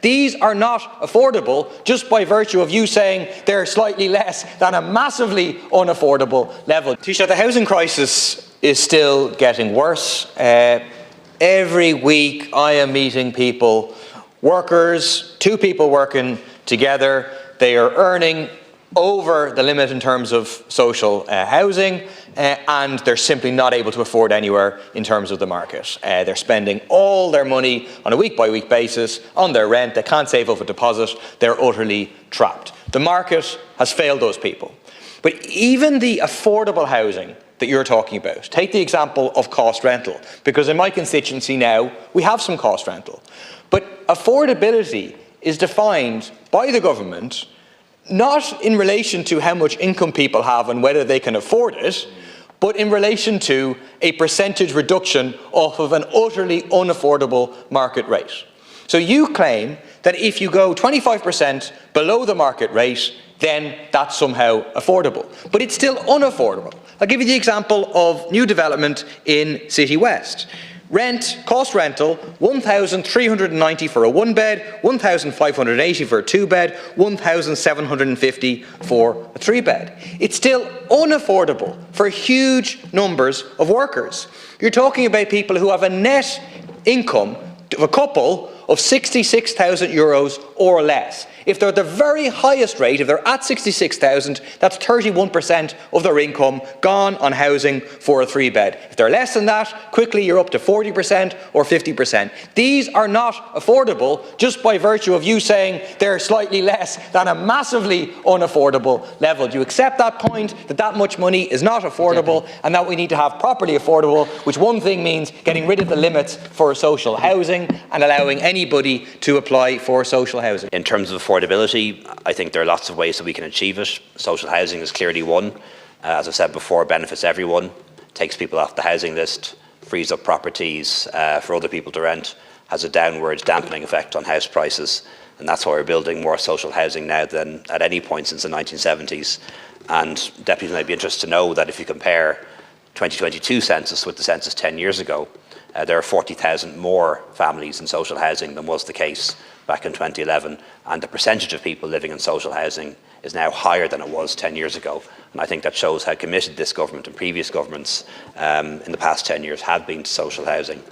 These are not affordable just by virtue of you saying they're slightly less than a massively unaffordable level. Taoiseach, the housing crisis is still getting worse. Every week I am meeting people, workers, two people working together. They are earning over the limit in terms of social housing, and they're simply not able to afford anywhere in terms of the market. They're spending all their money on a week-by-week basis on their rent. They can't save up a deposit. They're utterly trapped. The market has failed those people. But even the affordable housing that you're talking about, take the example of cost rental, because in my constituency now we have some cost rental. But affordability is defined by the government not in relation to how much income people have and whether they can afford it, but in relation to a percentage reduction off of an utterly unaffordable market rate. So you claim that if you go 25% below the market rate, then that's somehow affordable. But it's still unaffordable. I'll give you the example of new development in City West. Cost rental, $1,390 for a one-bed, $1,580 for a two-bed, $1,750 for a three-bed. It's still unaffordable for huge numbers of workers. You're talking about people who have a net income of a couple of €66,000 or less. If they're at the very highest rate, if they're at 66,000, that's 31% of their income gone on housing for a three-bed. If they're less than that, quickly you're up to 40% or 50%. These are not affordable just by virtue of you saying they're slightly less than a massively unaffordable level. Do you accept that point, that that much money is not affordable and that we need to have properly affordable, which one thing means getting rid of the limits for social housing and allowing anybody to apply for social housing? In terms of affordability, I think there are lots of ways that we can achieve it. Social housing is clearly one. As I said before, benefits everyone, takes people off the housing list, frees up properties for other people to rent, has a downward dampening effect on house prices, and that's why we're building more social housing now than at any point since the 1970s. And deputies might be interested to know that if you compare 2022 census with the census 10 years ago, there are 40,000 more families in social housing than was the case back in 2011, and the percentage of people living in social housing is now higher than it was 10 years ago. And I think that shows how committed this government and previous governments in the past 10 years have been to social housing.